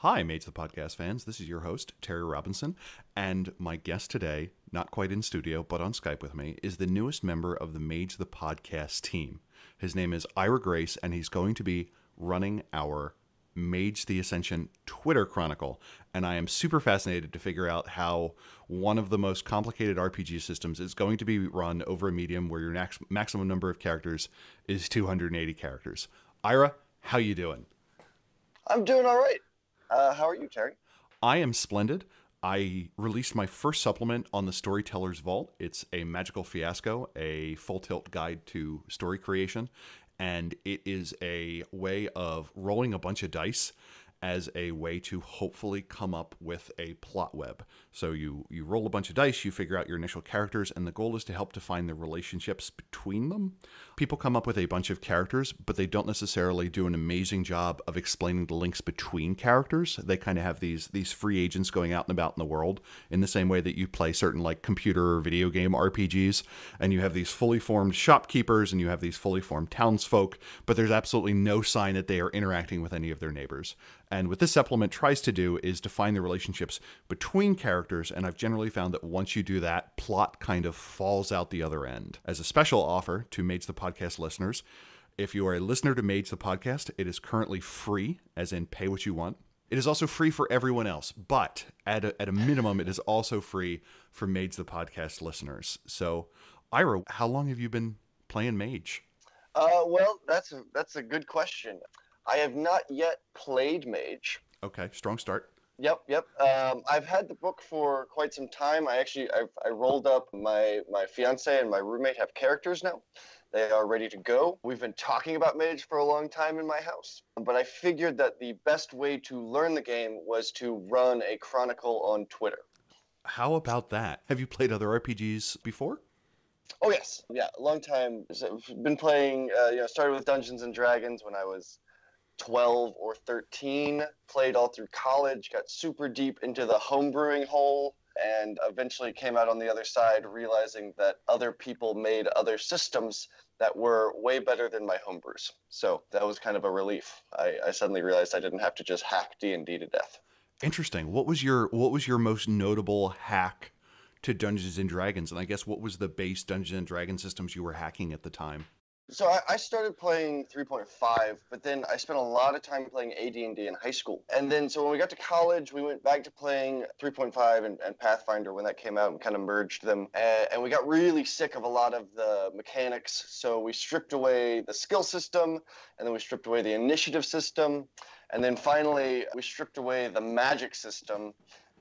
Hi, Mates the Podcast fans. This is your host, Terry Robinson, and my guest today, not quite in studio, but on Skype with me, is the newest member of the Mage the Podcast team. His name is Ira Grace, and he's going to be running our Mage the Ascension Twitter Chronicle, and I am super fascinated to figure out how one of the most complicated RPG systems is going to be run over a medium where your maximum number of characters is 280 characters. Ira, how you doing? I'm doing all right. How are you, Terry? I am splendid. I released my first supplement on the Storyteller's Vault. It's a magical fiasco, a full tilt guide to story creation, and it is a way of rolling a bunch of dice as a way to hopefully come up with a plot web. So you roll a bunch of dice, you figure out your initial characters, and the goal is to help define the relationships between them. People come up with a bunch of characters, but they don't necessarily do an amazing job of explaining the links between characters. They kind of have these free agents going out and about in the world in the same way that you play certain like computer or video game RPGs, and you have these fully formed shopkeepers and you have these fully formed townsfolk, but there's absolutely no sign that they are interacting with any of their neighbors. And what this supplement tries to do is define the relationships between characters, and I've generally found that once you do that, plot kind of falls out the other end. As a special offer to Mage the Podcast listeners, if you are a listener to Mage the Podcast, it is currently free, as in pay what you want. It is also free for everyone else, but at a minimum, it is also free for Mage the Podcast listeners. So, Ira, how long have you been playing Mage? Well, that's a good question. I have not yet played Mage. Okay, strong start. Yep. I've had the book for quite some time. I rolled up my fiance and my roommate have characters now. They are ready to go. We've been talking about Mage for a long time in my house, but I figured that the best way to learn the game was to run a Chronicle on Twitter. How about that? Have you played other RPGs before? Oh yes, yeah, a long time. So I've been playing. Started with Dungeons and Dragons when I was 12 or 13, played all through college, got super deep into the homebrewing hole, and eventually came out on the other side realizing that other people made other systems that were way better than my homebrews. So that was kind of a relief. I suddenly realized I didn't have to just hack D&D to death. Interesting. What was your most notable hack to Dungeons and Dragons? And I guess what was the base Dungeons and Dragons systems you were hacking at the time? So I started playing 3.5, but then I spent a lot of time playing AD&D in high school. And then so when we got to college, we went back to playing 3.5 and Pathfinder when that came out and kind of merged them. And we got really sick of a lot of the mechanics. So we stripped away the skill system, and then we stripped away the initiative system. And then finally, we stripped away the magic system.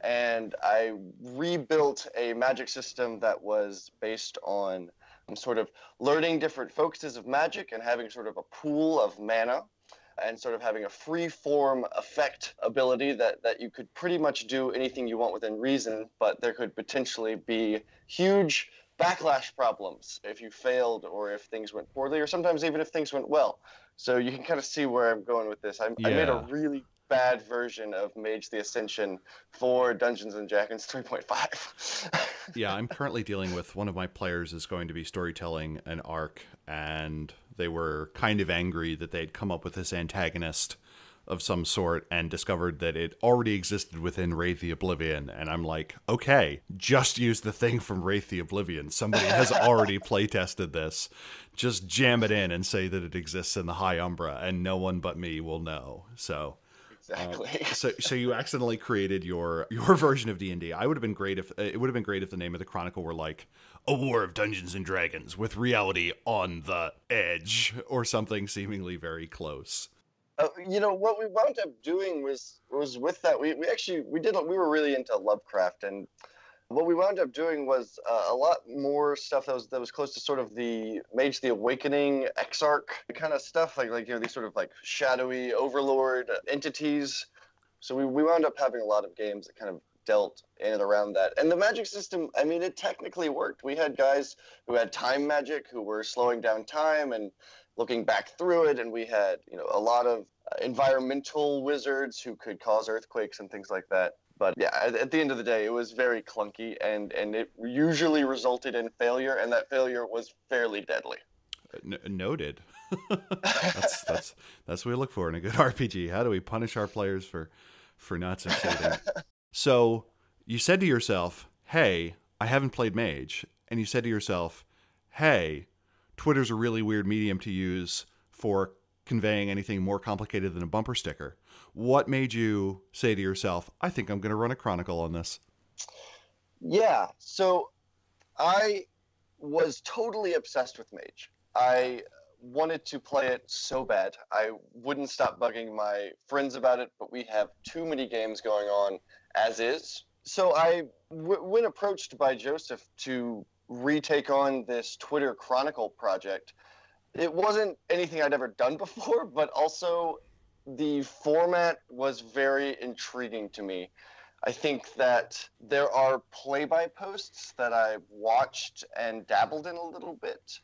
And I rebuilt a magic system that was based on sort of learning different focuses of magic and having sort of a pool of mana and sort of having a free form effect ability that you could pretty much do anything you want within reason, but there could potentially be huge backlash problems if you failed or if things went poorly or sometimes even if things went well. So you can kind of see where I'm going with this. I made a really bad version of Mage the Ascension for Dungeons and Dragons 3.5. Yeah, I'm currently dealing with one of my players is going to be storytelling an arc, and they were kind of angry that they'd come up with this antagonist of some sort and discovered that it already existed within Wraith the Oblivion. And I'm like, okay, just use the thing from Wraith the Oblivion. Somebody has already playtested this. Just jam it in and say that it exists in the High Umbra, and no one but me will know. So... Exactly. So you accidentally created your version of D&D. It would have been great if the name of the Chronicle were like A War of Dungeons and Dragons with reality on the edge or something seemingly very close. What we wound up doing was with that we were really into Lovecraft, and what we wound up doing was a lot more stuff that was close to sort of the Mage the Awakening, Exarch kind of stuff, like these sort of like shadowy overlord entities. So we wound up having a lot of games that kind of dealt in and around that. And the magic system, I mean, it technically worked. We had guys who had time magic who were slowing down time and looking back through it, and we had a lot of environmental wizards who could cause earthquakes and things like that. But yeah, at the end of the day, it was very clunky, and it usually resulted in failure, and that failure was fairly deadly. Noted. That's what we look for in a good RPG. How do we punish our players for for not succeeding. So you said to yourself, hey, I haven't played Mage. And you said to yourself, hey, Twitter's a really weird medium to use for conveying anything more complicated than a bumper sticker. What made you say to yourself, I think I'm going to run a Chronicle on this? Yeah, so I was totally obsessed with Mage. I wanted to play it so bad. I wouldn't stop bugging my friends about it, but we have too many games going on as is. So when approached by Joseph to retake on this Twitter Chronicle project, it wasn't anything I'd ever done before, but also the format was very intriguing to me. I think that there are play-by posts that I've watched and dabbled in a little bit.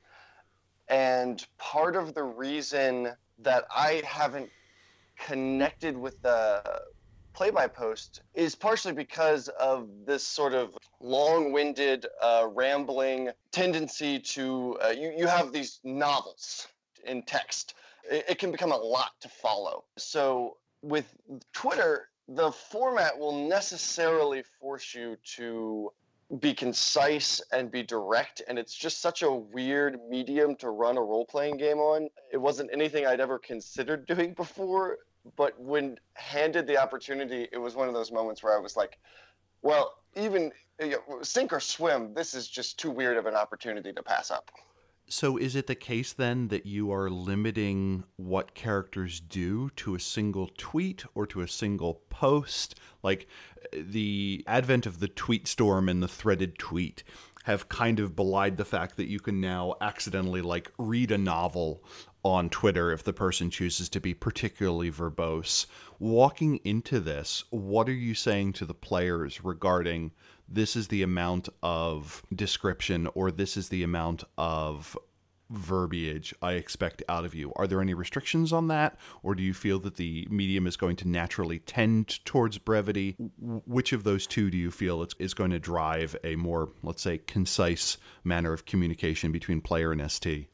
And part of the reason that I haven't connected with the play-by post is partially because of this sort of long-winded, rambling tendency to, you have these novels in text. It can become a lot to follow. So with Twitter, the format will necessarily force you to be concise and be direct, and it's just such a weird medium to run a role-playing game on. It wasn't anything I'd ever considered doing before, but when handed the opportunity, it was one of those moments where I was like, well, even sink or swim, this is just too weird of an opportunity to pass up. So is it the case then that you are limiting what characters do to a single tweet or to a single post? Like the advent of the tweet storm and the threaded tweet have kind of belied the fact that you can now accidentally like read a novel on Twitter if the person chooses to be particularly verbose. Walking into this, what are you saying to the players regarding this is the amount of description or this is the amount of verbiage I expect out of you? Are there any restrictions on that? Or do you feel that the medium is going to naturally tend towards brevity? Which of those two do you feel is going to drive a more, let's say, concise manner of communication between player and ST?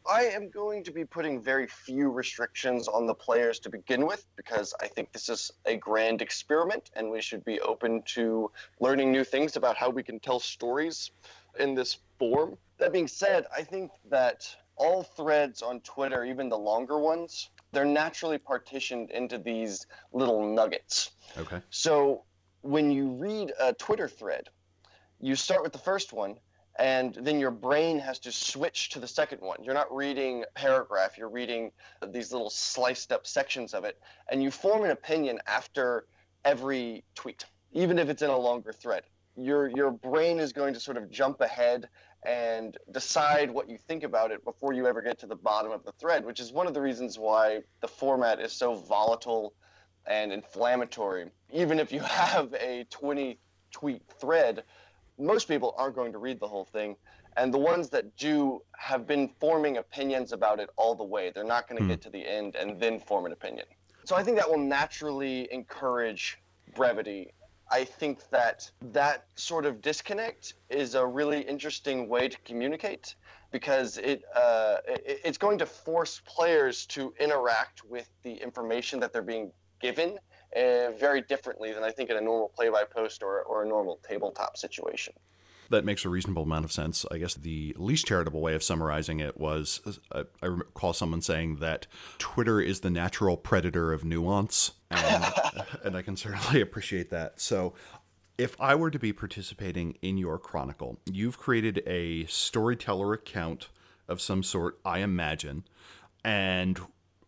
I am going to be putting very few restrictions on the players to begin with, because I think this is a grand experiment and we should be open to learning new things about how we can tell stories in this form. That being said, I think that all threads on Twitter, even the longer ones, they're naturally partitioned into these little nuggets. Okay. So when you read a Twitter thread, you start with the first one, and then your brain has to switch to the second one. You're not reading a paragraph, you're reading these little sliced up sections of it, and you form an opinion after every tweet, even if it's in a longer thread. Your brain is going to sort of jump ahead and decide what you think about it before you ever get to the bottom of the thread, which is one of the reasons why the format is so volatile and inflammatory. Even if you have a 20 tweet thread, most people aren't going to read the whole thing, and the ones that do have been forming opinions about it all the way. They're not going to get to the end and then form an opinion. So I think that will naturally encourage brevity. I think that sort of disconnect is a really interesting way to communicate, because it's going to force players to interact with the information that they're being given very differently than I think in a normal play-by-post or a normal tabletop situation. That makes a reasonable amount of sense. I guess the least charitable way of summarizing it was, I recall someone saying that Twitter is the natural predator of nuance, and I can certainly appreciate that. So if I were to be participating in your Chronicle, you've created a storyteller account of some sort, I imagine, and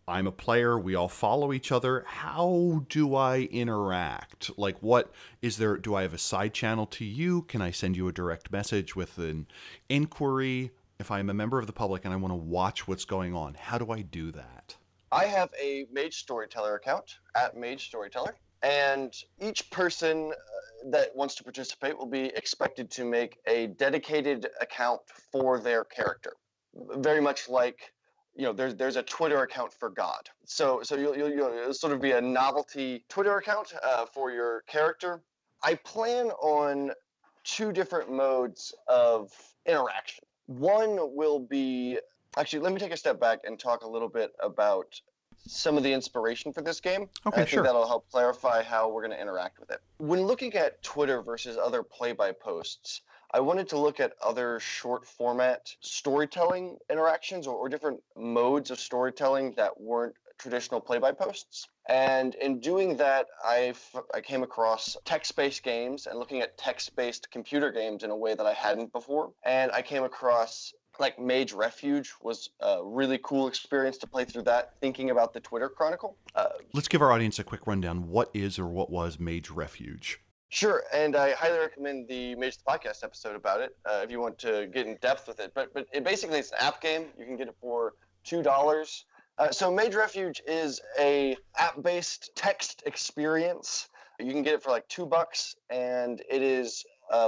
I'm a player, we all follow each other. How do I interact? Like, what is there? Do I have a side channel to you? Can I send you a direct message with an inquiry? If I'm a member of the public and I want to watch what's going on, how do I do that? I have a Mage Storyteller account at Mage Storyteller, and each person that wants to participate will be expected to make a dedicated account for their character. Very much like, there's a Twitter account for God. So you'll sort of be a novelty Twitter account for your character. I plan on two different modes of interaction. One will be, actually, let me take a step back and talk a little bit about some of the inspiration for this game. Okay, I sure. think that'll help clarify how we're going to interact with it. When looking at Twitter versus other play-by-posts, I wanted to look at other short format storytelling interactions or different modes of storytelling that weren't traditional play-by-posts. And in doing that, I came across text-based games and looking at text-based computer games in a way that I hadn't before. And I came across like Mage Refuge was a really cool experience to play through that, thinking about the Twitter Chronicle. Let's give our audience a quick rundown. What is or what was Mage Refuge? Sure, and I highly recommend the Mage the Podcast episode about it if you want to get in depth with it. But it basically it's an app game. You can get it for $2. So Mage Refuge is a app-based text experience. You can get it for like $2, and it is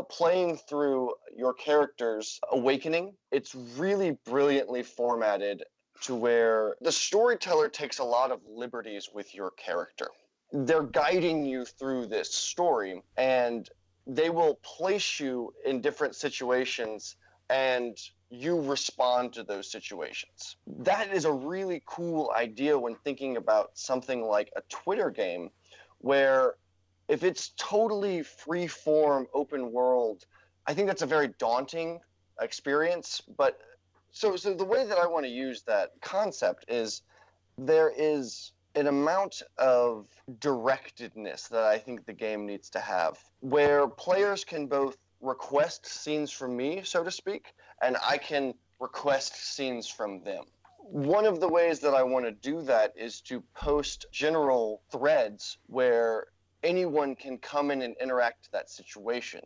playing through your character's awakening. It's really brilliantly formatted to where the storyteller takes a lot of liberties with your character. They're guiding you through this story, and they will place you in different situations, and you respond to those situations. That is a really cool idea when thinking about something like a Twitter game, where if it's totally free form, open world, I think that's a very daunting experience. But so the way that I want to use that concept is there is an amount of directedness that I think the game needs to have, where players can both request scenes from me, so to speak, and I can request scenes from them. One of the ways that I want to do that is to post general threads where anyone can come in and interact with that situation.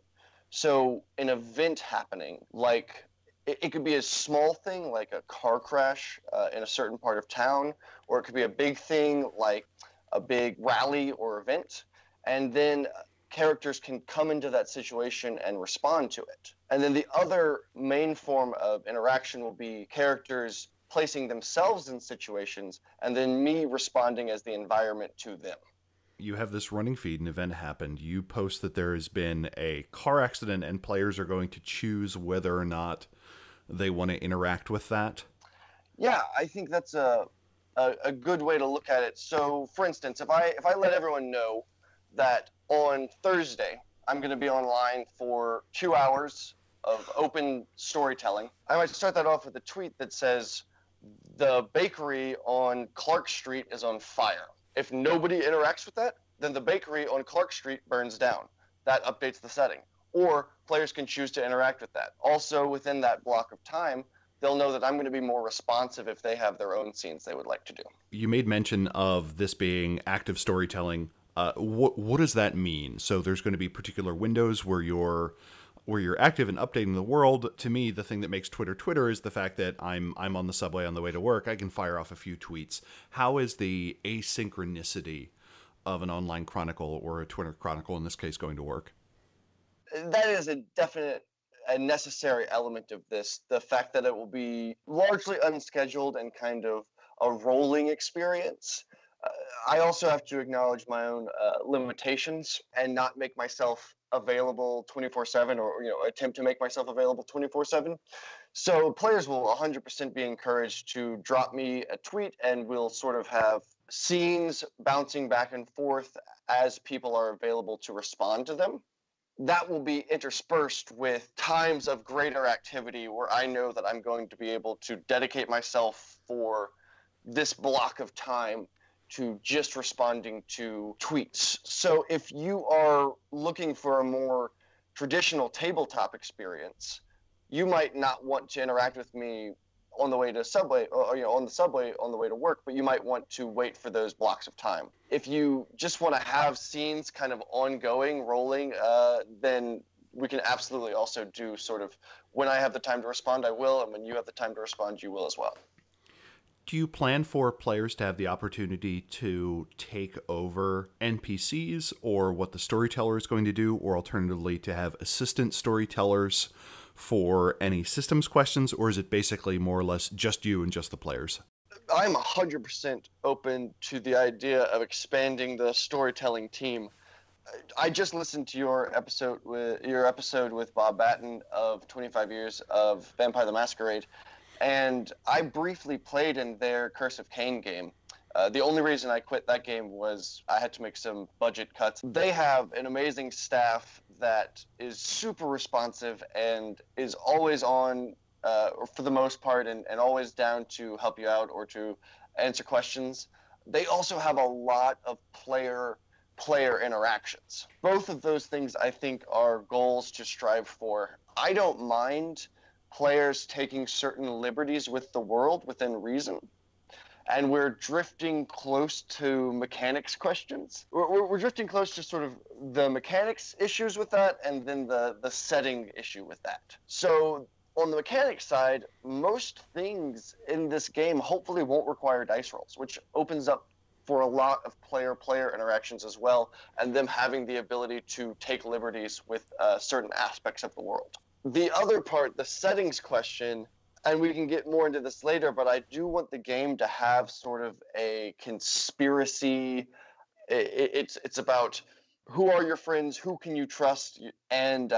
So an event happening, like it could be a small thing like a car crash in a certain part of town, or it could be a big thing like a big rally or event, and then characters can come into that situation and respond to it. And then the other main form of interaction will be characters placing themselves in situations, and then me responding as the environment to them. You have this running feed, an event happened. You post that there has been a car accident and players are going to choose whether or not they want to interact with that. Yeah, I think that's a good way to look at it. So, for instance, if I let everyone know that on Thursday I'm going to be online for 2 hours of open storytelling, I might start that off with a tweet that says, the bakery on Clark Street is on fire. If nobody interacts with that, then the bakery on Clark Street burns down. That updates the setting. Or players can choose to interact with that. Also, within that block of time, they'll know that I'm going to be more responsive if they have their own scenes they would like to do. You made mention of this being active storytelling. What does that mean? So there's going to be particular windows where you're active and updating the world. To me, the thing that makes Twitter is the fact that I'm on the subway on the way to work. I can fire off a few tweets. How is the asynchronicity of an online chronicle, or a Twitter chronicle in this case, going to work? That is a definite and necessary element of this. The fact that it will be largely unscheduled and kind of a rolling experience. I also have to acknowledge my own limitations and not make myself available 24/7, or attempt to make myself available 24/7. So players will 100% be encouraged to drop me a tweet, and we'll sort of have scenes bouncing back and forth as people are available to respond to them. That will be interspersed with times of greater activity where I know that I'm going to be able to dedicate myself for this block of time to just responding to tweets. So if you are looking for a more traditional tabletop experience, you might not want to interact with me on the way to subway, or on the subway on the way to work, but you might want to wait for those blocks of time. If you just want to have scenes kind of ongoing, rolling, then we can absolutely also do sort of, when I have the time to respond, I will, and when you have the time to respond, you will as well. Do you plan for players to have the opportunity to take over NPCs, or what the storyteller is going to do, or alternatively to have assistant storytellers for any systems questions, or is it basically more or less just you and just the players? I'm 100% open to the idea of expanding the storytelling team. I just listened to your episode with Bob Batten of 25 years of Vampire the Masquerade, and I briefly played in their Curse of Cain game. The only reason I quit that game was I had to make some budget cuts. They have an amazing staff that is super responsive and is always on, or for the most part, and always down to help you out or to answer questions. They also have a lot of player interactions. Both of those things I think are goals to strive for. I don't mind players taking certain liberties with the world within reason. And we're drifting close to mechanics questions. We're drifting close to sort of the mechanics issues with that, and then the setting issue with that. So on the mechanics side, most things in this game hopefully won't require dice rolls, which opens up for a lot of player interactions as well, and them having the ability to take liberties with certain aspects of the world. The other part, the settings question, and we can get more into this later, but I do want the game to have sort of a conspiracy. It's about who are your friends, who can you trust, and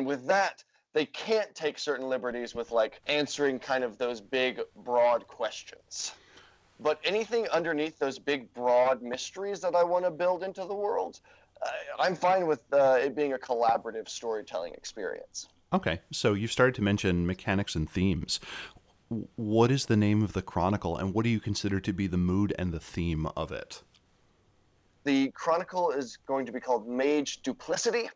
with that, they can't take certain liberties with like answering kind of those big, broad questions. But anything underneath those big, broad mysteries that I want to build into the world, I'm fine with it being a collaborative storytelling experience. Okay, so you started to mention mechanics and themes. What is the name of the Chronicle, and what do you consider to be the mood and the theme of it? The Chronicle is going to be called Mage Duplicity,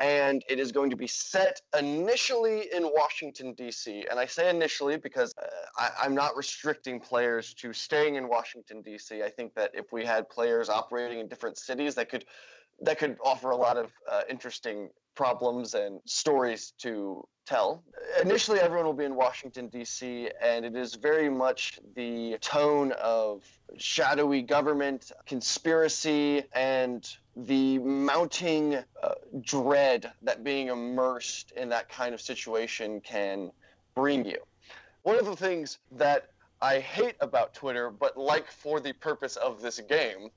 and it is going to be set initially in Washington, D.C. And I say initially because I'm not restricting players to staying in Washington, D.C. I think that if we had players operating in different cities, that could offer a lot of interesting problems and stories to tell. Initially, everyone will be in Washington, D.C., and it is very much the tone of shadowy government, conspiracy, and the mounting dread that being immersed in that kind of situation can bring you. One of the things that I hate about Twitter, but like for the purpose of this game,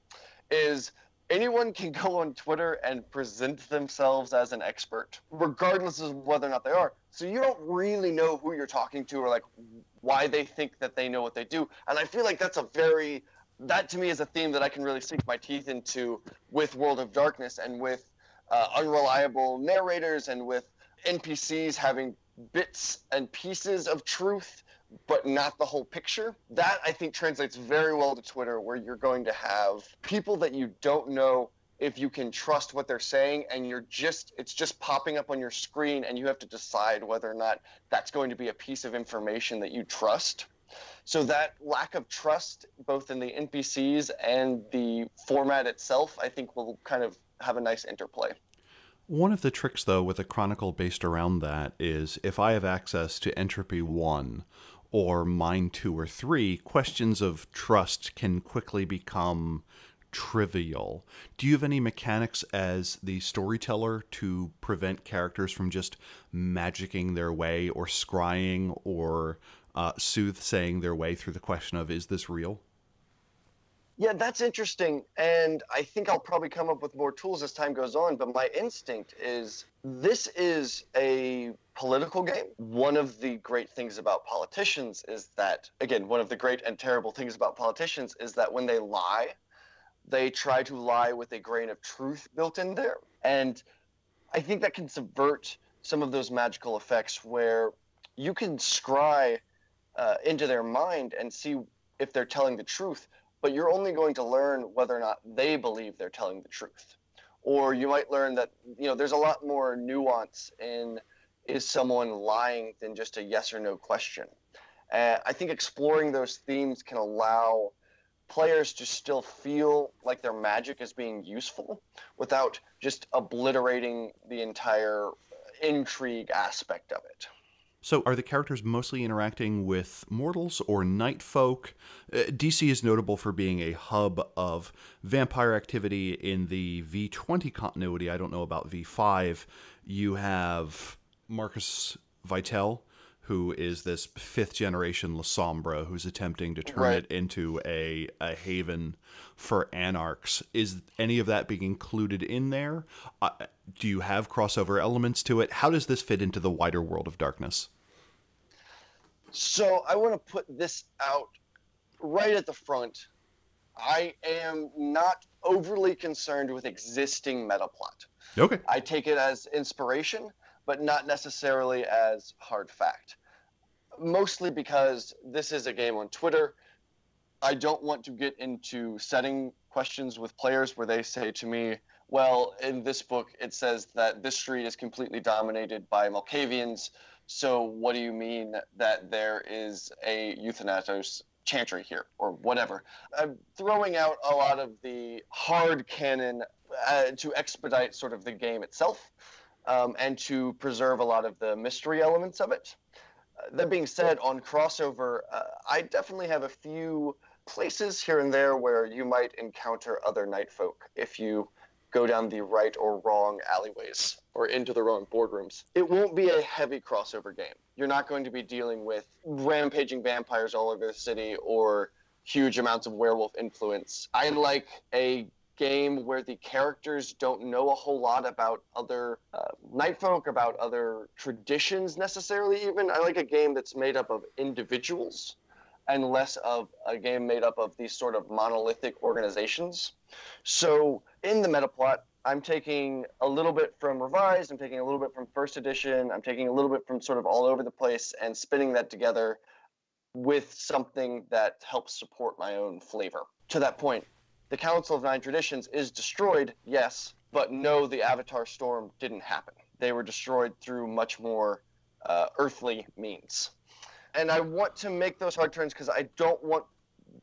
is anyone can go on Twitter and present themselves as an expert, regardless of whether or not they are. So you don't really know who you're talking to or like why they think that they know what they do. And I feel like that to me is a theme that I can really sink my teeth into with World of Darkness, and with unreliable narrators, and with NPCs having bits and pieces of truth, but not the whole picture. That, I think, translates very well to Twitter, where you're going to have people that you don't know if you can trust what they're saying, and it's just popping up on your screen, and you have to decide whether or not that's going to be a piece of information that you trust. So that lack of trust, both in the NPCs and the format itself, I think will kind of have a nice interplay. One of the tricks, though, with a Chronicle based around that is if I have access to Entropy 1 or Mind 2 or 3, questions of trust can quickly become trivial. Do you have any mechanics as the storyteller to prevent characters from just magicking their way or scrying or soothsaying their way through the question of, is this real? Yeah, that's interesting, and I think I'll probably come up with more tools as time goes on, but my instinct is this is a political game. One of the great things about politicians is that, again, one of the great and terrible things about politicians is that when they lie, they try to lie with a grain of truth built in there. And I think that can subvert some of those magical effects where you can scry into their mind and see if they're telling the truth, but you're only going to learn whether or not they believe they're telling the truth. Or you might learn that, there's a lot more nuance in is someone lying than just a yes or no question. I think exploring those themes can allow players to still feel like their magic is being useful without just obliterating the entire intrigue aspect of it. So are the characters mostly interacting with mortals or night folk? DC is notable for being a hub of vampire activity in the V20 continuity. I don't know about V5. You have Marcus Vitel, who is this fifth generation La Sombra, who's attempting to turn it into a haven for anarchs. Is any of that being included in there? Do you have crossover elements to it? How does this fit into the wider World of Darkness? So I want to put this out right at the front. I am not overly concerned with existing meta plot. Okay. I take it as inspiration, but not necessarily as hard fact. Mostly because this is a game on Twitter. I don't want to get into setting questions with players where they say to me, well, in this book, it says that this street is completely dominated by Malkavians. So what do you mean that there is a Euthanatos chantry here, or whatever? I'm throwing out a lot of the hard canon to expedite sort of the game itself, and to preserve a lot of the mystery elements of it. That being said, on crossover, I definitely have a few places here and there where you might encounter other night folk if you go down the right or wrong alleyways or into the wrong boardrooms. It won't be a heavy crossover game. You're not going to be dealing with rampaging vampires all over the city or huge amounts of werewolf influence. I like a game where the characters don't know a whole lot about other night folk, about other traditions necessarily even. I like a game that's made up of individuals and less of a game made up of these sort of monolithic organizations. So in the meta plot, I'm taking a little bit from Revised, I'm taking a little bit from First Edition, I'm taking a little bit from sort of all over the place and spinning that together with something that helps support my own flavor. To that point, the Council of Nine Traditions is destroyed, yes, but no, the Avatar Storm didn't happen. They were destroyed through much more earthly means. And I want to make those hard turns because I don't want,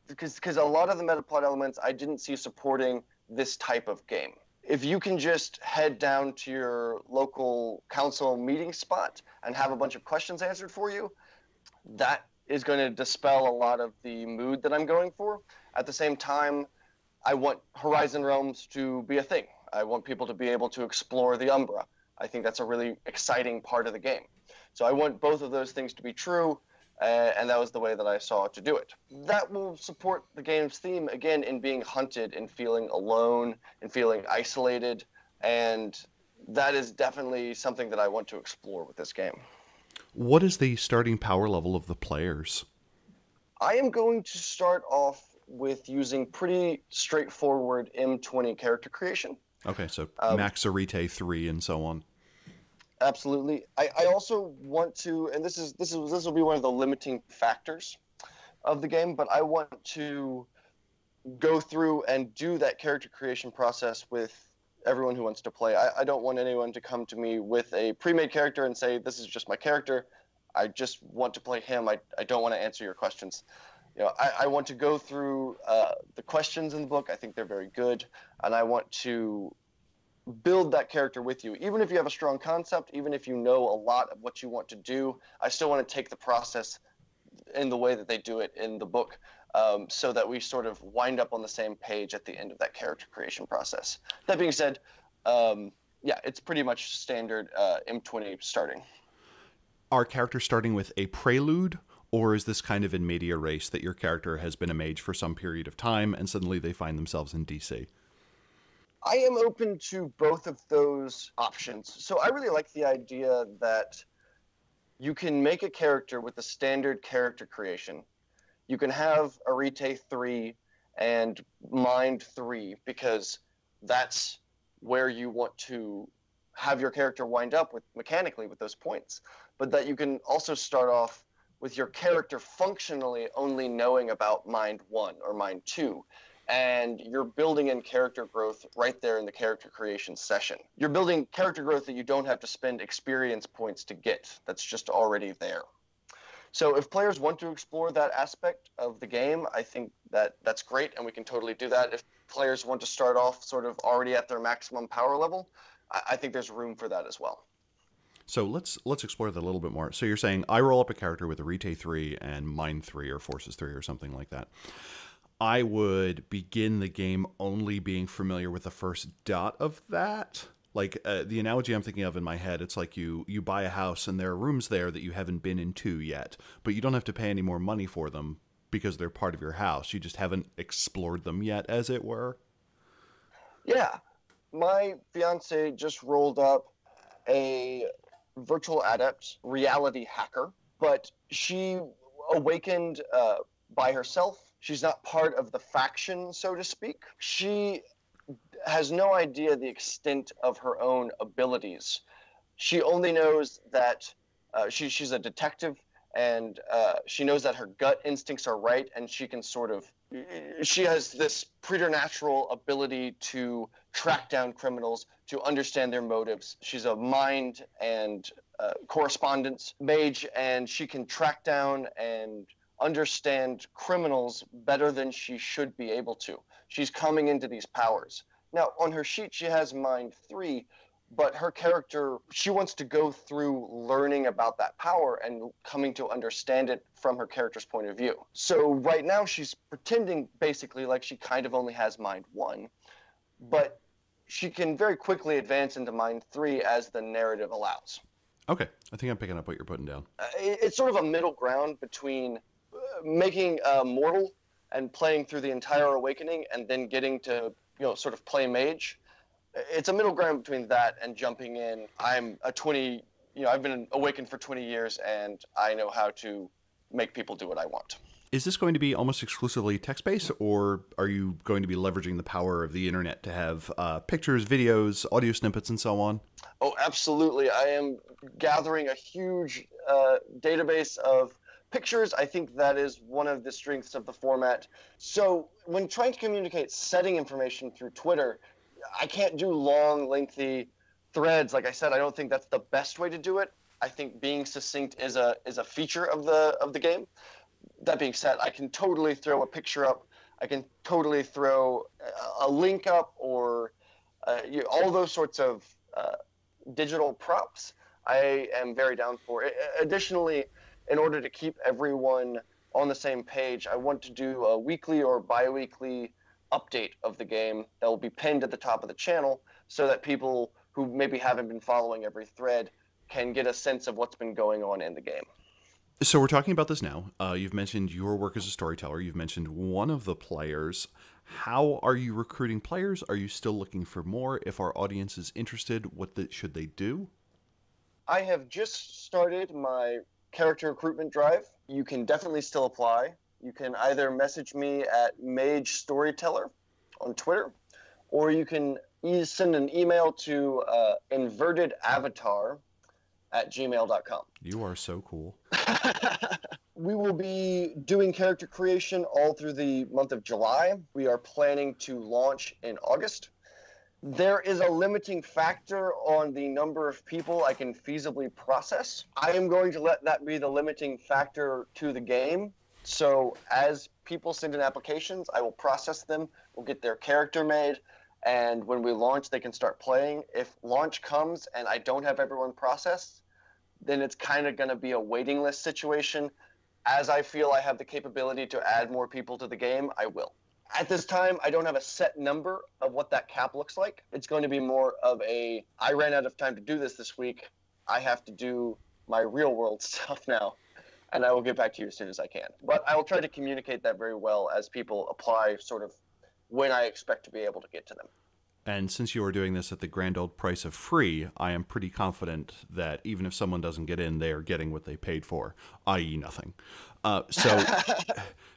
because a lot of the meta plot elements I didn't see supporting this type of game. If you can just head down to your local council meeting spot and have a bunch of questions answered for you, that is going to dispel a lot of the mood that I'm going for. At the same time, I want Horizon Realms to be a thing. I want people to be able to explore the Umbra. I think that's a really exciting part of the game. So I want both of those things to be true, and that was the way that I saw to do it. That will support the game's theme, again, in being hunted and feeling alone and feeling isolated, and that is definitely something that I want to explore with this game. What is the starting power level of the players? I am going to start off with using pretty straightforward M20 character creation. Okay, so Max Arete 3 and so on. Absolutely. I also want to, and this will be one of the limiting factors of the game, but I want to go through and do that character creation process with everyone who wants to play. I don't want anyone to come to me with a pre-made character and say, this is just my character. I just want to play him. I don't want to answer your questions. You know, I want to go through the questions in the book. I think they're very good, and I want to build that character with you. Even if you have a strong concept, even if you know a lot of what you want to do, I still want to take the process in the way that they do it in the book, so that we sort of wind up on the same page at the end of that character creation process. That being said, yeah, it's pretty much standard M20 starting. Are characters starting with a prelude, or is this kind of in media res that your character has been a mage for some period of time and suddenly they find themselves in DC? I am open to both of those options. So I really like the idea that you can make a character with a standard character creation. You can have Arete 3 and Mind 3 because that's where you want to have your character wind up with mechanically with those points. But that you can also start off with your character functionally only knowing about Mind 1 or Mind 2. And you're building in character growth right there in the character creation session. You're building character growth that you don't have to spend experience points to get. That's just already there. So if players want to explore that aspect of the game, I think that that's great, and we can totally do that. If players want to start off sort of already at their maximum power level, I think there's room for that as well. So let's explore that a little bit more. So you're saying I roll up a character with Arete 3 and Mind 3 or Forces 3 or something like that. I would begin the game only being familiar with the first dot of that. Like the analogy I'm thinking of in my head, it's like you buy a house and there are rooms there that you haven't been into yet, but you don't have to pay any more money for them because they're part of your house. You just haven't explored them yet, as it were. Yeah. My fiance just rolled up a virtual adept reality hacker, but she awakened by herself She's not part of the faction, so to speak. She has no idea the extent of her own abilities. She only knows that she's a detective, and she knows that her gut instincts are right, and she can she has this preternatural ability to track down criminals, to understand their motives. She's a mind and correspondence mage, and she can track down and understand criminals better than she should be able to. She's coming into these powers. Now, on her sheet, she has mind 3, but her character, she wants to go through learning about that power and coming to understand it from her character's point of view. So right now she's pretending basically like she kind of only has mind 1, but she can very quickly advance into mind 3 as the narrative allows. Okay, I think I'm picking up what you're putting down. It's sort of a middle ground between making mortal and playing through the entire awakening and then getting to, sort of play mage. It's a middle ground between that and jumping in. I've been awakened for 20 years, and I know how to make people do what I want. Is this going to be almost exclusively text-based, or are you going to be leveraging the power of the internet to have pictures, videos, audio snippets, and so on? Oh, absolutely. I am gathering a huge database of pictures. I think that is one of the strengths of the format. So when trying to communicate setting information through Twitter, I can't do long, lengthy threads. Like I said, I don't think that's the best way to do it. I think being succinct is a feature of the game. That being said, I can totally throw a picture up. I can totally throw a link up, or all those sorts of digital props. I am very down for it. Additionally, in order to keep everyone on the same page, I want to do a weekly or bi-weekly update of the game that will be pinned at the top of the channel, so that people who maybe haven't been following every thread can get a sense of what's been going on in the game. So we're talking about this now. You've mentioned your work as a storyteller. You've mentioned one of the players. How are you recruiting players? Are you still looking for more? If our audience is interested, should they do? I have just started my character recruitment drive. You can definitely still apply. You can either message me at Mage Storyteller on Twitter, or you can send an email to invertedavatar@gmail.com. You are so cool. We will be doing character creation all through the month of July. We are planning to launch in August. There is a limiting factor on the number of people I can feasibly process. I am going to let that be the limiting factor to the game. So as people send in applications, I will process them. We'll get their character made. And when we launch, they can start playing. If launch comes and I don't have everyone processed, then it's kind of going to be a waiting list situation. As I feel I have the capability to add more people to the game, I will. At this time, I don't have a set number of what that cap looks like. It's going to be more of I ran out of time to do this week. I have to do my real world stuff now, and I will get back to you as soon as I can. But I will try to communicate that very well as people apply, sort of when I expect to be able to get to them. And since you are doing this at the grand old price of free, I am pretty confident that even if someone doesn't get in, they are getting what they paid for, i.e. nothing.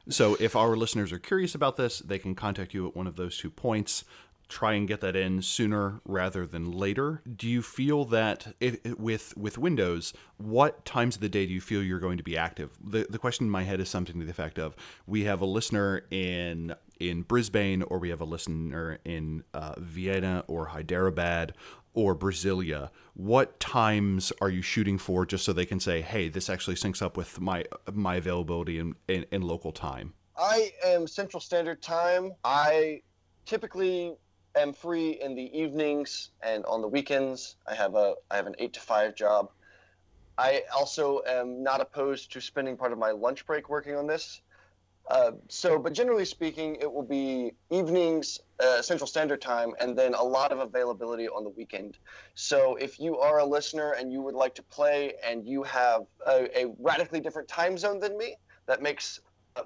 So if our listeners are curious about this, they can contact you at one of those 2 points. Try and get that in sooner rather than later. Do you feel that with Windows, what times of the day do you feel you're going to be active? The question in my head is something to the effect of, we have a listener in Brisbane, or we have a listener in Vienna or Hyderabad or Brasilia. What times are you shooting for, just so they can say, hey, this actually syncs up with my availability in local time? I am Central Standard Time. I typically am free in the evenings and on the weekends. I have an 8 to 5 job. I also am not opposed to spending part of my lunch break working on this. But generally speaking, it will be evenings, Central Standard Time, and then a lot of availability on the weekend. So if you are a listener and you would like to play and you have a radically different time zone than me, that makes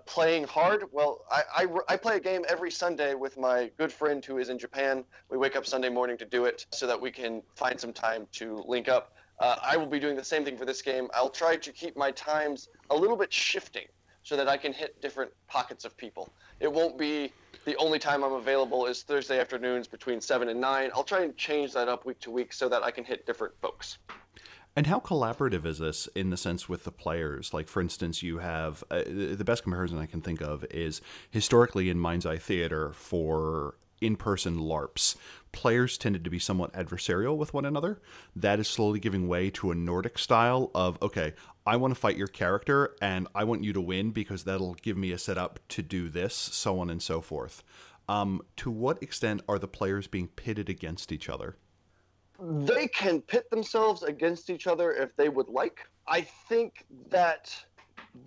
playing hard. Well, I play a game every Sunday with my good friend who is in Japan. We wake up Sunday morning to do it so that we can find some time to link up. I will be doing the same thing for this game. I'll try to keep my times a little bit shifting. so that I can hit different pockets of people. It won't be the only time I'm available is Thursday afternoons between 7 and 9. I'll try and change that up week to week so that I can hit different folks. And how collaborative is this in the sense with the players? Like, for instance, you have the best comparison I can think of is historically in Mind's Eye Theater for in-person LARPs. Players tended to be somewhat adversarial with one another. That is slowly giving way to a Nordic style of, okay, I want to fight your character and I want you to win because that'll give me a setup to do this, so on and so forth. To what extent are the players being pitted against each other? They can pit themselves against each other if they would like. I think that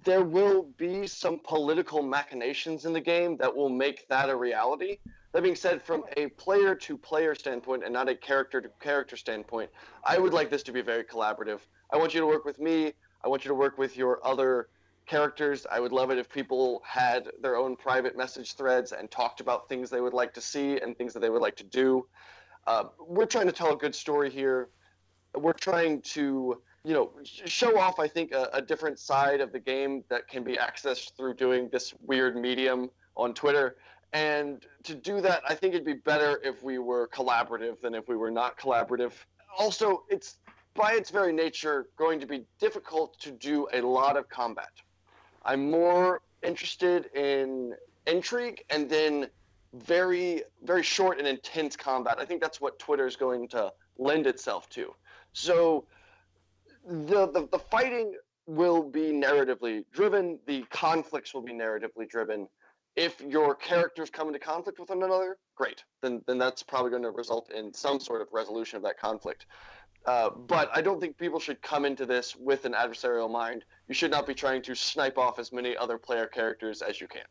there will be some political machinations in the game that will make that a reality. That being said, from a player-to-player standpoint and not a character-to-character standpoint, I would like this to be very collaborative. I want you to work with me. I want you to work with your other characters. I would love it if people had their own private message threads and talked about things they would like to see and things that they would like to do. We're trying to tell a good story here. We're trying to, show off, I think, a different side of the game that can be accessed through doing this weird medium on Twitter. And to do that, I think it'd be better if we were collaborative than if we were not collaborative. Also, it's by its very nature going to be difficult to do a lot of combat. I'm more interested in intrigue and then very, very short and intense combat. I think that's what Twitter is going to lend itself to. So the fighting will be narratively driven. The conflicts will be narratively driven. If your characters come into conflict with one another, great. Then that's probably going to result in some sort of resolution of that conflict. But I don't think people should come into this with an adversarial mind. You should not be trying to snipe off as many other player characters as you can.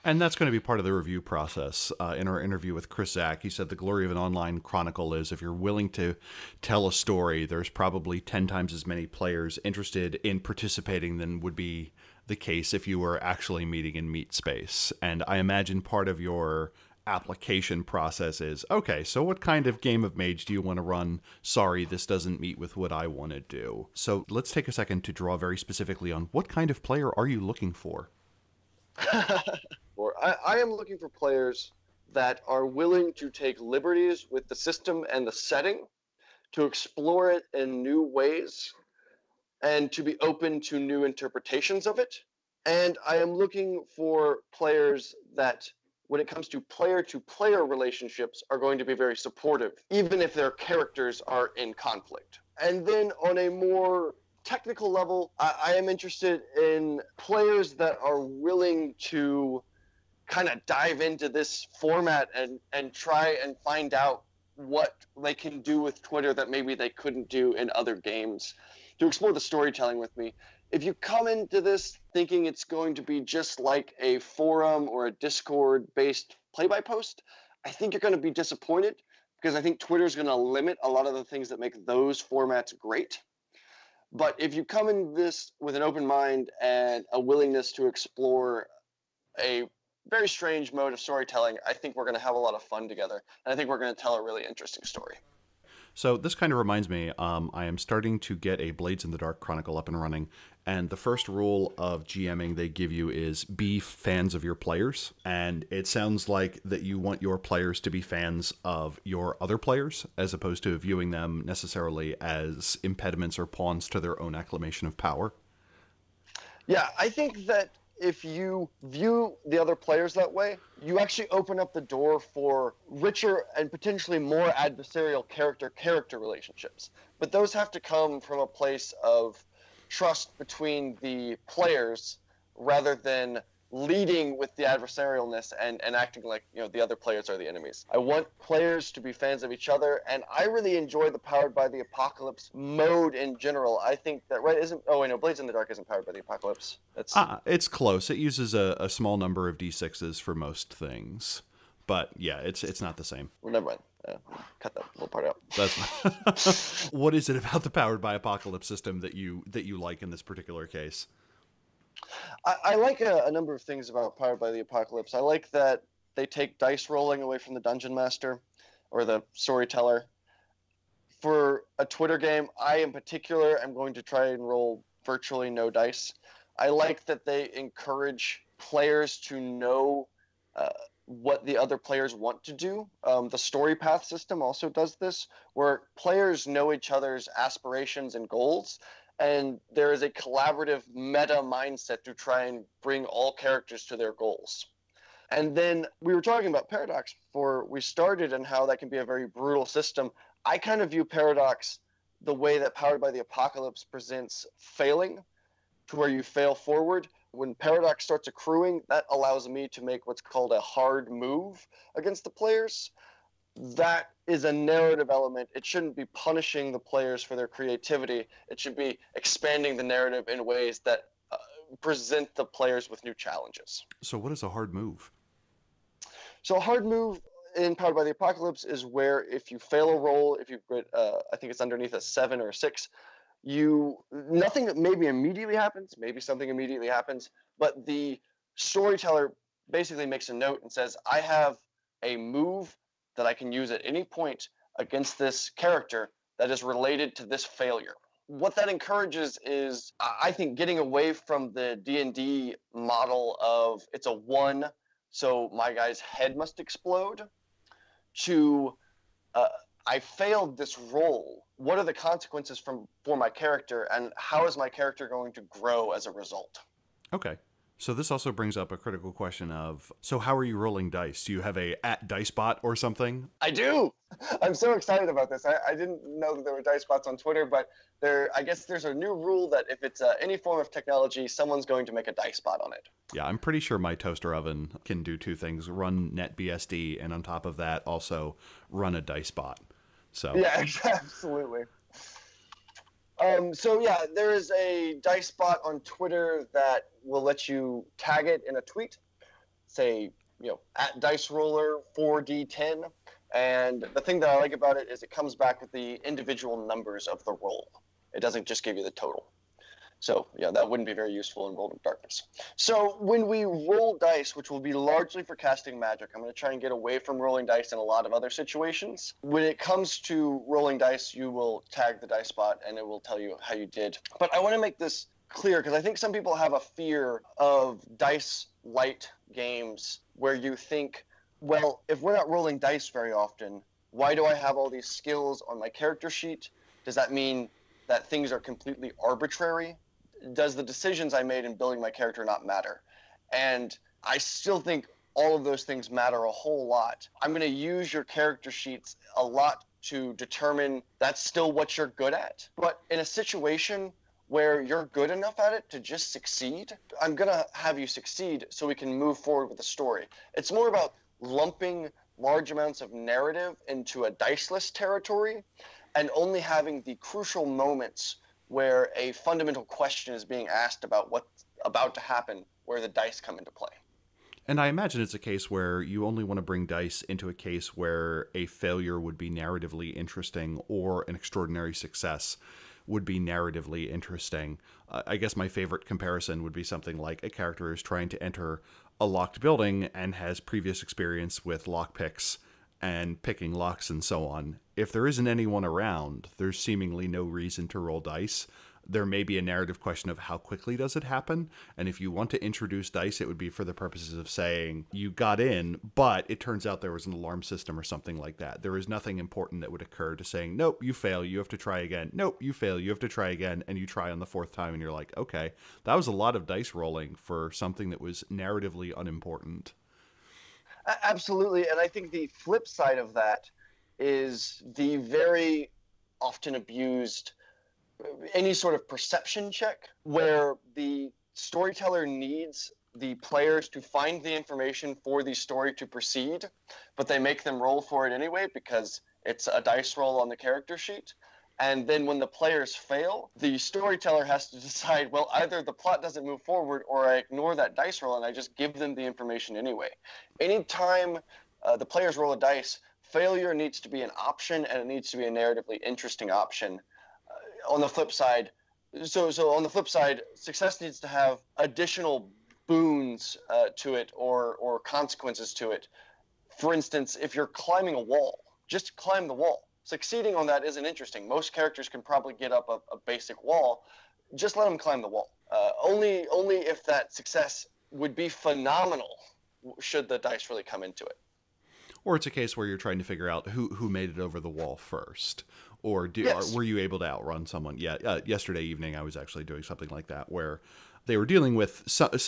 And that's going to be part of the review process. In our interview with Chris Zach, he said the glory of an online Chronicle is if you're willing to tell a story, there's probably 10 times as many players interested in participating than would be the case if you were actually meeting in meet space. And I imagine part of your application process is, okay, so what kind of game of Mage do you want to run? Sorry, this doesn't meet with what I want to do. So let's take a second to draw very specifically on what kind of player are you looking for? I am looking for players that are willing to take liberties with the system and the setting, to explore it in new ways, and to be open to new interpretations of it. And I am looking for players that, when it comes to player relationships, are going to be very supportive, even if their characters are in conflict. And then on a more technical level, I am interested in players that are willing to kind of dive into this format and try and find out what they can do with Twitter that maybe they couldn't do in other games, to explore the storytelling with me. If you come into this thinking it's going to be just like a forum or a Discord-based play-by-post, I think you're going to be disappointed, because I think Twitter's going to limit a lot of the things that make those formats great. But if you come in this with an open mind and a willingness to explore a very strange mode of storytelling, I think we're going to have a lot of fun together. And I think we're going to tell a really interesting story. So this kind of reminds me, I am starting to get a Blades in the Dark Chronicle up and running. And the first rule of GMing they give you is be fans of your players. And it sounds like that you want your players to be fans of your other players, as opposed to viewing them necessarily as impediments or pawns to their own acclamation of power. Yeah, I think that if you view the other players that way, you actually open up the door for richer and potentially more adversarial character relationships. But those have to come from a place of trust between the players rather than leading with the adversarialness and acting like the other players are the enemies. I want players to be fans of each other, and I really enjoy the Powered by the Apocalypse mode in general. I think that Blades in the Dark isn't Powered by the Apocalypse. It's close. It uses a small number of D6s for most things, but yeah, it's not the same. Well, never mind. Cut that little part out. That's what is it about the Powered by Apocalypse system that you like in this particular case? I like a number of things about Powered by the Apocalypse. I like that they take dice rolling away from the Dungeon Master or the Storyteller. For a Twitter game, I in particular am going to try and roll virtually no dice. I like that they encourage players to know uh, what the other players want to do. The story path system also does this, where players know each other's aspirations and goals, and there is a collaborative meta mindset to try and bring all characters to their goals. And then we were talking about Paradox before we started and how that can be a very brutal system. I kind of view Paradox the way that Powered by the Apocalypse presents failing, to where you fail forward. When Paradox starts accruing, that allows me to make what's called a hard move against the players. That is a narrative element. It shouldn't be punishing the players for their creativity. It should be expanding the narrative in ways that present the players with new challenges. So what is a hard move? So a hard move in Powered by the Apocalypse is where if you fail a roll, if you get, I think it's underneath a 7 or a 6, nothing that maybe immediately happens, maybe something immediately happens, but the storyteller basically makes a note and says, I have a move that I can use at any point against this character that is related to this failure. What that encourages is, I think, getting away from the D&D model of it's a 1, so my guy's head must explode, to I failed this roll. What are the consequences for my character, and how is my character going to grow as a result? Okay. So this also brings up a critical question of, so how are you rolling dice? Do you have a @DiceBot or something? I do. I'm so excited about this. I didn't know that there were dice bots on Twitter, but I guess there's a new rule that if it's any form of technology, someone's going to make a dice bot on it. Yeah, I'm pretty sure my toaster oven can do two things: run NetBSD, and on top of that, also run a dice bot. So yeah, absolutely. So yeah, there is a dice bot on Twitter that will let you tag it in a tweet, say, @DiceRoller4D10. And the thing that I like about it is it comes back with the individual numbers of the roll. It doesn't just give you the total. So yeah, that wouldn't be very useful in World of Darkness. So when we roll dice, which will be largely for casting magic, I'm going to try and get away from rolling dice in a lot of other situations. When it comes to rolling dice, you will tag the dice bot and it will tell you how you did. But I want to make this clear because I think some people have a fear of dice light games where you think, well, if we're not rolling dice very often, why do I have all these skills on my character sheet? Does that mean that things are completely arbitrary? Does the decisions I made in building my character not matter? And I still think all of those things matter a whole lot. I'm going to use your character sheets a lot to determine that's still what you're good at. But in a situation where you're good enough at it to just succeed, I'm going to have you succeed so we can move forward with the story. It's more about lumping large amounts of narrative into a diceless territory and only having the crucial moments where a fundamental question is being asked about what's about to happen, where the dice come into play. And I imagine it's a case where you only want to bring dice into a case where a failure would be narratively interesting or an extraordinary success would be narratively interesting. I guess my favorite comparison would be something like a character is trying to enter a locked building and has previous experience with lockpicks and picking locks and so on. If there isn't anyone around, there's seemingly no reason to roll dice. There may be a narrative question of how quickly does it happen, and if you want to introduce dice, it would be for the purposes of saying you got in, but it turns out there was an alarm system or something like that. There is nothing important that would occur to saying, nope, you fail, you have to try again. Nope, you fail, you have to try again, and you try on the fourth time, and you're like, okay, that was a lot of dice rolling for something that was narratively unimportant. Absolutely, and I think the flip side of that is the very often abused any sort of perception check where the storyteller needs the players to find the information for the story to proceed, but they make them roll for it anyway because it's a dice roll on the character sheet. And then when the players fail, the storyteller has to decide, well, either the plot doesn't move forward or I ignore that dice roll and I just give them the information anyway. Anytime the players roll a dice, failure needs to be an option and it needs to be a narratively interesting option. On the flip side, so on the flip side, success needs to have additional boons to it or consequences to it. For instance, if you're climbing a wall, just climb the wall. Succeeding on that isn't interesting. Most characters can probably get up a basic wall. Just let them climb the wall. Only if that success would be phenomenal should the dice really come into it. Or it's a case where you're trying to figure out who made it over the wall first. Or Yes. were you able to outrun someone? Yeah, yesterday evening I was actually doing something like that where they were dealing with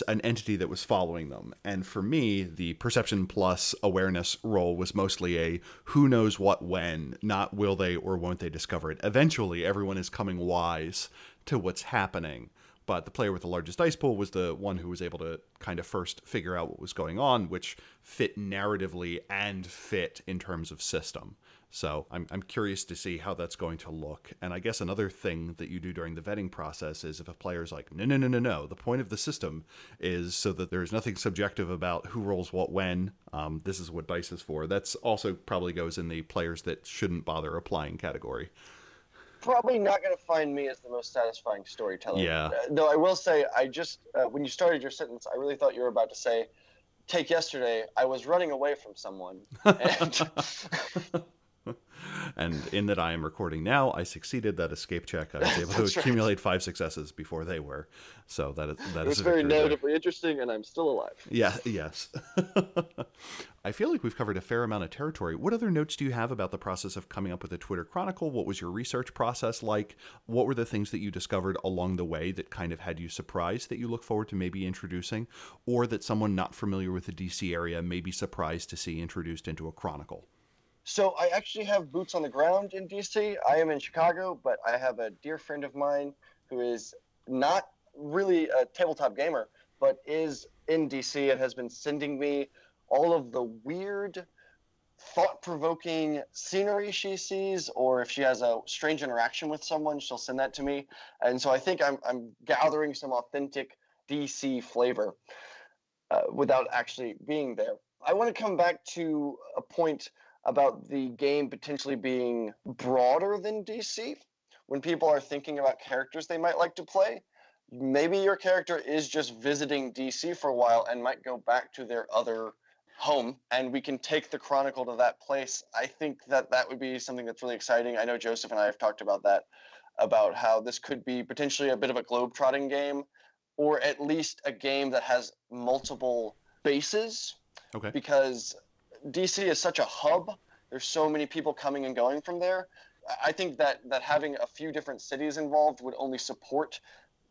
an entity that was following them. And for me, the perception plus awareness roll was mostly a who knows what when, not will they or won't they discover it. Eventually, everyone is coming wise to what's happening. But the player with the largest dice pool was the one who was able to kind of first figure out what was going on, which fit narratively and fit in terms of system. So I'm curious to see how that's going to look. And I guess another thing that you do during the vetting process is if a player's like, no, the point of the system is so that there's nothing subjective about who rolls what when, this is what dice is for. That's also probably goes in the players that shouldn't bother applying category. Probably not going to find me as the most satisfying storyteller. Yeah. Though I will say, I just, when you started your sentence, I really thought you were about to say, take yesterday, I was running away from someone. And And in that I am recording now, I succeeded that escape check. I was able to accumulate 5 successes before they were. So that is it's very narratively interesting, and I'm still alive. Yeah, yes. I feel like we've covered a fair amount of territory. What other notes do you have about the process of coming up with a Twitter Chronicle? What was your research process like? What were the things that you discovered along the way that kind of had you surprised that you look forward to maybe introducing, or that someone not familiar with the DC area may be surprised to see introduced into a Chronicle? So I actually have boots on the ground in DC. I am in Chicago, but I have a dear friend of mine who is not really a tabletop gamer, but is in DC and has been sending me all of the weird, thought-provoking scenery she sees, or if she has a strange interaction with someone, she'll send that to me. And so I think I'm gathering some authentic DC flavor without actually being there. I want to come back to a point about the game potentially being broader than DC. When people are thinking about characters they might like to play, maybe your character is just visiting DC for a while and might go back to their other home, and we can take the Chronicle to that place. I think that would be something that's really exciting. I know Joseph and I have talked about that, about how this could be potentially a bit of a globe-trotting game, or at least a game that has multiple bases. Okay. Because DC is such a hub. There's so many people coming and going from there. I think that having a few different cities involved would only support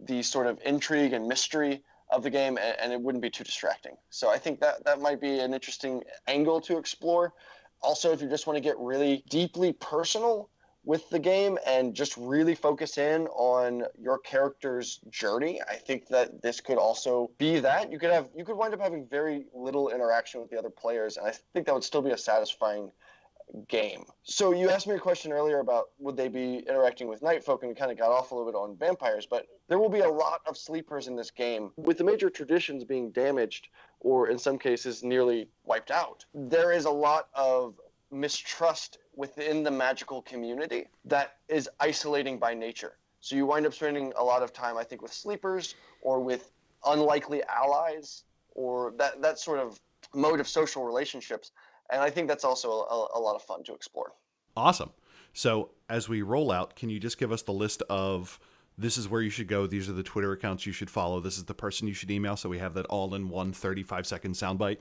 the sort of intrigue and mystery of the game, and it wouldn't be too distracting. So I think that might be an interesting angle to explore. Also, if you just want to get really deeply personal with the game and just really focus in on your character's journey, I think that this could also be that. You could wind up having very little interaction with the other players, and I think that would still be a satisfying game. So you asked me a question earlier about would they be interacting with night folk, and we kind of got off a little bit on vampires, but there will be a lot of sleepers in this game. With the major traditions being damaged, or in some cases nearly wiped out, there is a lot of mistrust within the magical community that is isolating by nature. So you wind up spending a lot of time, I think, with sleepers or with unlikely allies, or that sort of mode of social relationships. And I think that's also a lot of fun to explore. Awesome. So as we roll out, can you just give us the list of this is where you should go, these are the Twitter accounts you should follow, this is the person you should email, so we have that all in one 35-second soundbite?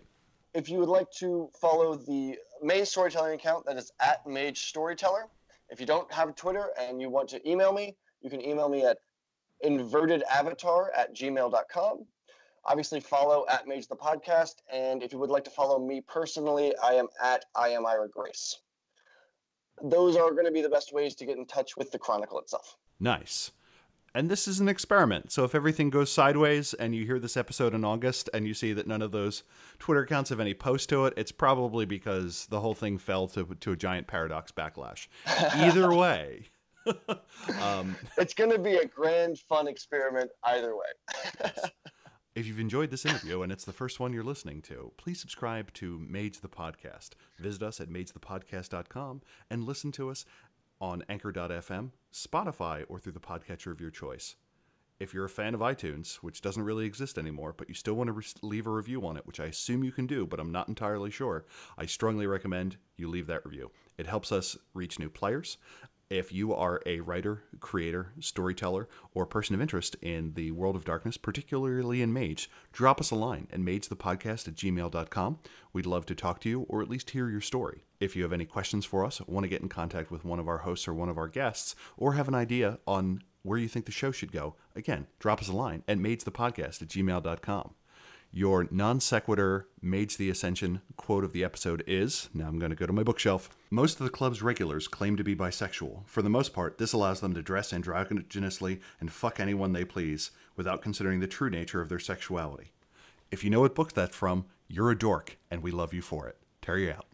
If you would like to follow the main storytelling account, that is @MageStoryteller. If you don't have Twitter and you want to email me, you can email me at invertedavatar@gmail.com. Obviously, follow @MageThePodcast. And if you would like to follow me personally, I am @IamIraGrace. Those are going to be the best ways to get in touch with the Chronicle itself. Nice. And this is an experiment. So if everything goes sideways and you hear this episode in August and you see that none of those Twitter accounts have any posts to it, it's probably because the whole thing fell to a giant paradox backlash. Either way. It's going to be a grand, fun experiment either way. If you've enjoyed this interview and it's the first one you're listening to, please subscribe to Mage the Podcast. Visit us at magethepodcast.com and listen to us on Anchor.fm, Spotify, or through the podcatcher of your choice. If you're a fan of iTunes, which doesn't really exist anymore, but you still want to leave a review on it, which I assume you can do, but I'm not entirely sure, I strongly recommend you leave that review. It helps us reach new players. If you are a writer, creator, storyteller, or person of interest in the world of darkness, particularly in Mage, drop us a line at magethepodcast@gmail.com. We'd love to talk to you or at least hear your story. If you have any questions for us, want to get in contact with one of our hosts or one of our guests, or have an idea on where you think the show should go, again, drop us a line at magethepodcast@gmail.com. Your non sequitur Mage the Ascension quote of the episode is, now I'm going to go to my bookshelf, most of the club's regulars claim to be bisexual. For the most part, this allows them to dress androgynously and fuck anyone they please, without considering the true nature of their sexuality. If you know what book that's from, you're a dork, and we love you for it. Terry out.